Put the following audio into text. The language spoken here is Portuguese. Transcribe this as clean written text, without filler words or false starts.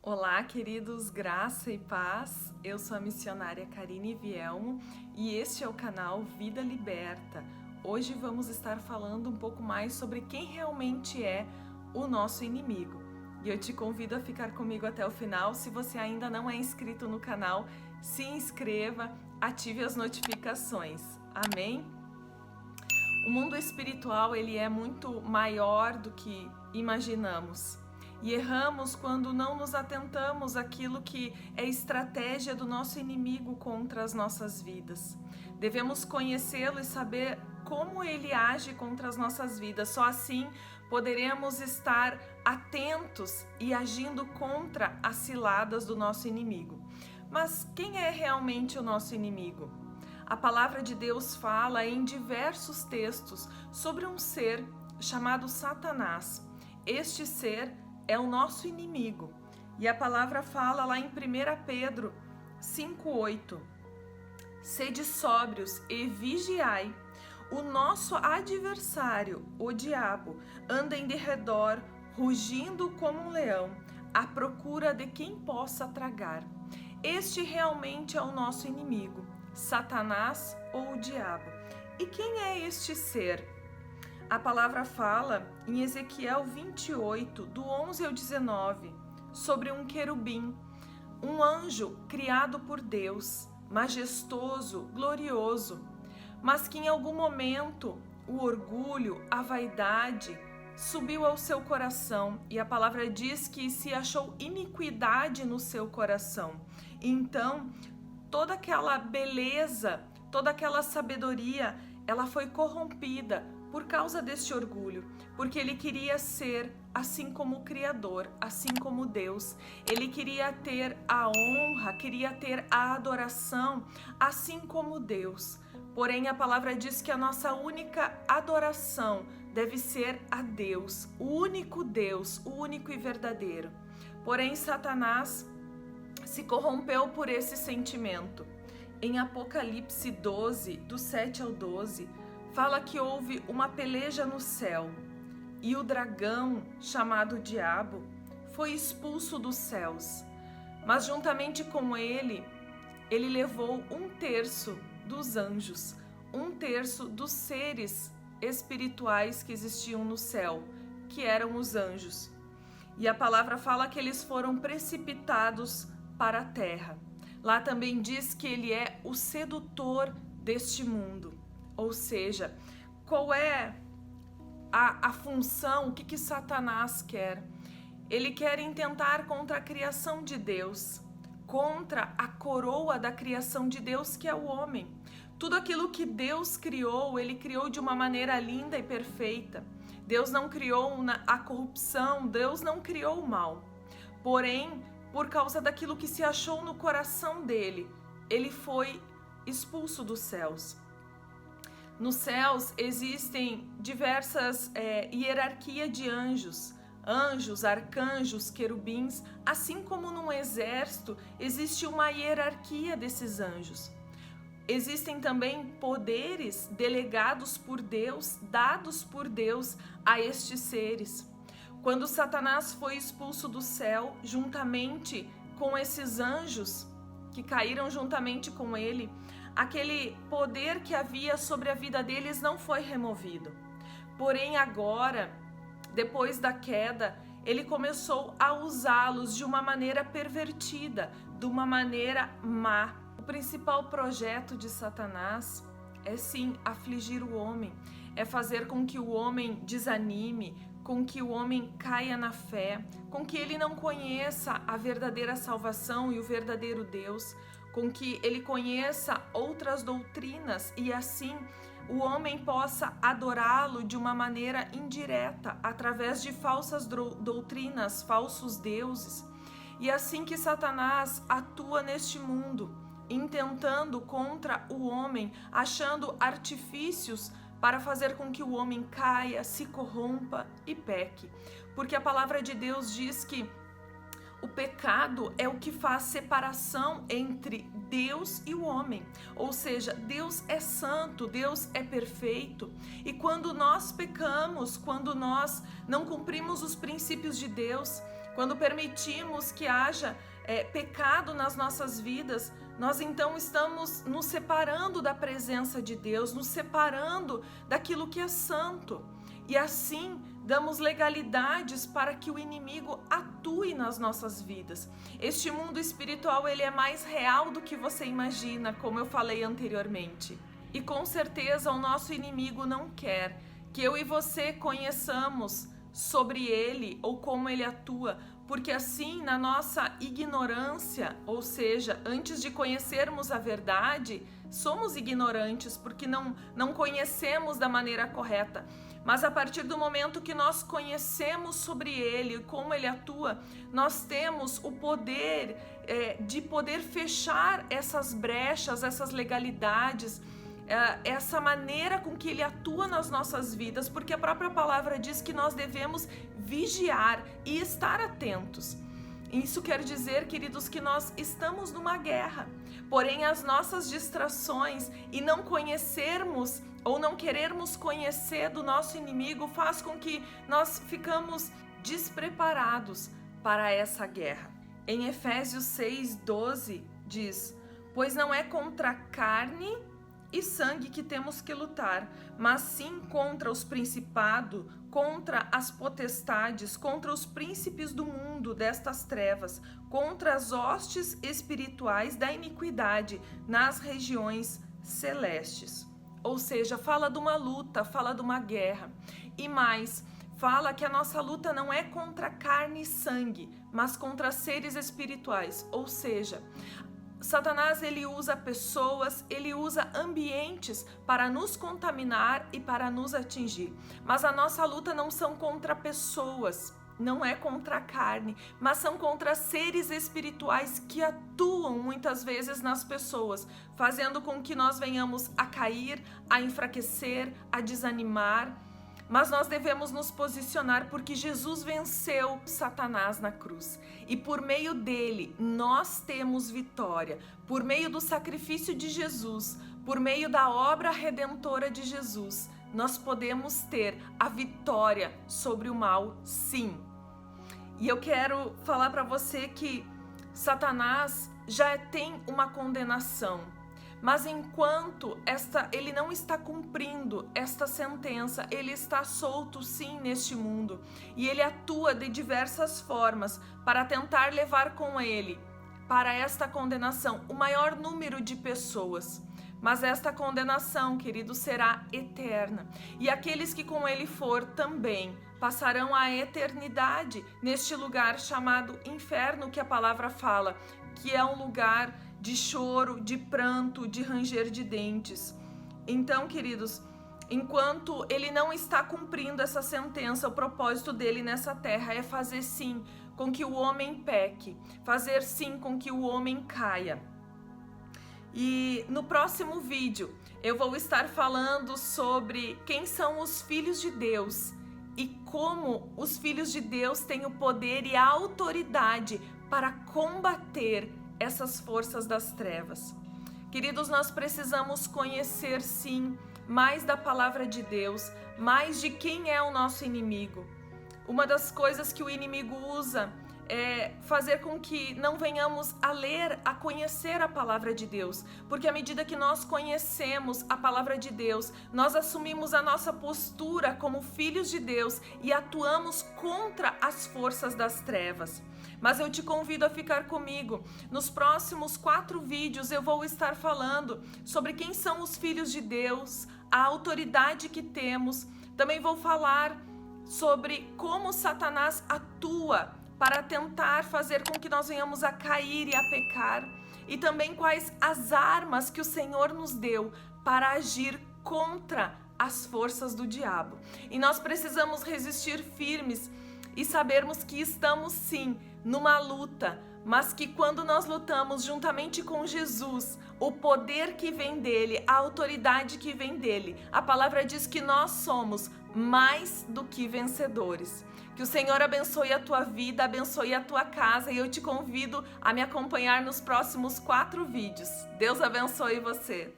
Olá, queridos, graça e paz. Eu sou a missionária Karine Vielmo e este é o canal Vida Liberta. Hoje vamos estar falando um pouco mais sobre quem realmente é o nosso inimigo. E eu te convido a ficar comigo até o final. Se você ainda não é inscrito no canal, se inscreva, ative as notificações. Amém? O mundo espiritual, ele é muito maior do que imaginamos. E erramos quando não nos atentamos àquilo que é estratégia do nosso inimigo contra as nossas vidas. Devemos conhecê-lo e saber como ele age contra as nossas vidas. Só assim poderemos estar atentos e agindo contra as ciladas do nosso inimigo. Mas quem é realmente o nosso inimigo? A palavra de Deus fala em diversos textos sobre um ser chamado Satanás. Este ser é o nosso inimigo. E a palavra fala lá em 1 Pedro 5,8: Sede sóbrios e vigiai. O nosso adversário, o diabo, anda em derredor, rugindo como um leão, à procura de quem possa tragar. Este realmente é o nosso inimigo, Satanás ou o diabo. E quem é este ser? A palavra fala em Ezequiel 28, do 11 ao 19, sobre um querubim, um anjo criado por Deus, majestoso, glorioso, mas que em algum momento o orgulho, a vaidade, subiu ao seu coração, e a palavra diz que se achou iniquidade no seu coração. Então, toda aquela beleza, toda aquela sabedoria, ela foi corrompida por causa deste orgulho, porque ele queria ser assim como o Criador, assim como Deus. Ele queria ter a honra, queria ter a adoração, assim como Deus. Porém, a palavra diz que a nossa única adoração deve ser a Deus, o único e verdadeiro. Porém, Satanás se corrompeu por esse sentimento. Em Apocalipse 12, do 7 ao 12, fala que houve uma peleja no céu e o dragão, chamado Diabo, foi expulso dos céus. Mas juntamente com ele levou 1/3 dos anjos, 1/3 dos seres espirituais que existiam no céu, que eram os anjos. E a palavra fala que eles foram precipitados para a terra. Lá também diz que ele é o sedutor deste mundo. Ou seja, qual é a função, o que Satanás quer? Ele quer intentar contra a criação de Deus, contra a coroa da criação de Deus, que é o homem. Tudo aquilo que Deus criou, ele criou de uma maneira linda e perfeita. Deus não criou a corrupção, Deus não criou o mal. Porém, por causa daquilo que se achou no coração dele, ele foi expulso dos céus. Nos céus existem diversas hierarquia de anjos, arcanjos, querubins, assim como num exército existe uma hierarquia desses anjos. Existem também poderes delegados por Deus, dados por Deus a estes seres. Quando Satanás foi expulso do céu, juntamente com esses anjos que caíram juntamente com ele, aquele poder que havia sobre a vida deles não foi removido. Porém, agora, depois da queda, ele começou a usá-los de uma maneira pervertida, de uma maneira má. O principal projeto de Satanás é sim afligir o homem, é fazer com que o homem desanime, com que o homem caia na fé, com que ele não conheça a verdadeira salvação e o verdadeiro Deus, com que ele conheça outras doutrinas e assim o homem possa adorá-lo de uma maneira indireta, através de falsas doutrinas, falsos deuses. E assim que Satanás atua neste mundo, intentando contra o homem, achando artifícios para fazer com que o homem caia, se corrompa e peque. Porque a palavra de Deus diz que o pecado é o que faz separação entre Deus e o homem. Ou seja, Deus é santo, Deus é perfeito. E quando nós pecamos, quando nós não cumprimos os princípios de Deus, quando permitimos que haja pecado nas nossas vidas, nós então estamos nos separando da presença de Deus, nos separando daquilo que é santo. E assim damos legalidades para que o inimigo atue nas nossas vidas. Este mundo espiritual, ele é mais real do que você imagina, como eu falei anteriormente. E com certeza o nosso inimigo não quer que eu e você conheçamos sobre ele ou como ele atua, porque assim, na nossa ignorância, ou seja, antes de conhecermos a verdade, somos ignorantes porque não conhecemos da maneira correta. Mas a partir do momento que nós conhecemos sobre ele e como ele atua, nós temos o poder de poder fechar essas brechas, essas legalidades, essa maneira com que ele atua nas nossas vidas, porque a própria palavra diz que nós devemos vigiar e estar atentos. Isso quer dizer, queridos, que nós estamos numa guerra, porém as nossas distrações e não conhecermos ou não querermos conhecer do nosso inimigo faz com que nós ficamos despreparados para essa guerra. Em Efésios 6:12 diz: pois não é contra carne e sangue que temos que lutar, mas sim contra os principados, contra as potestades, contra os príncipes do mundo destas trevas, contra as hostes espirituais da iniquidade nas regiões celestes. Ou seja, fala de uma luta, fala de uma guerra. E mais, fala que a nossa luta não é contra carne e sangue, mas contra seres espirituais. Ou seja, Satanás, ele usa pessoas, ele usa ambientes para nos contaminar e para nos atingir. Mas a nossa luta não são contra pessoas, não é contra a carne, mas são contra seres espirituais que atuam muitas vezes nas pessoas, fazendo com que nós venhamos a cair, a enfraquecer, a desanimar. Mas nós devemos nos posicionar porque Jesus venceu Satanás na cruz. E por meio dele nós temos vitória. Por meio do sacrifício de Jesus, por meio da obra redentora de Jesus, nós podemos ter a vitória sobre o mal, sim. E eu quero falar para você que Satanás já tem uma condenação. Mas enquanto ele não está cumprindo esta sentença, ele está solto sim neste mundo. E ele atua de diversas formas para tentar levar com ele para esta condenação o maior número de pessoas. Mas esta condenação, querido, será eterna. E aqueles que com ele for também passarão a eternidade neste lugar chamado inferno, que a palavra fala, que é um lugar de choro, de pranto, de ranger de dentes. Então, queridos, enquanto ele não está cumprindo essa sentença, o propósito dele nessa terra é fazer sim com que o homem peque, fazer sim com que o homem caia. E no próximo vídeo eu vou estar falando sobre quem são os filhos de Deus e como os filhos de Deus têm o poder e a autoridade para combater essas forças das trevas. Queridos, nós precisamos conhecer sim mais da palavra de Deus, mais de quem é o nosso inimigo. Uma das coisas que o inimigo usa é fazer com que não venhamos a ler, a conhecer a palavra de Deus, porque à medida que nós conhecemos a palavra de Deus, nós assumimos a nossa postura como filhos de Deus e atuamos contra as forças das trevas. Mas eu te convido a ficar comigo. Nos próximos 4 vídeos eu vou estar falando sobre quem são os filhos de Deus, a autoridade que temos. Também vou falar sobre como Satanás atua para tentar fazer com que nós venhamos a cair e a pecar. E também quais as armas que o Senhor nos deu para agir contra as forças do diabo. E nós precisamos resistir firmes e sabermos que estamos sim numa luta, mas que quando nós lutamos juntamente com Jesus, o poder que vem dele, a autoridade que vem dele, a palavra diz que nós somos mais do que vencedores. Que o Senhor abençoe a tua vida, abençoe a tua casa, e eu te convido a me acompanhar nos próximos 4 vídeos. Deus abençoe você.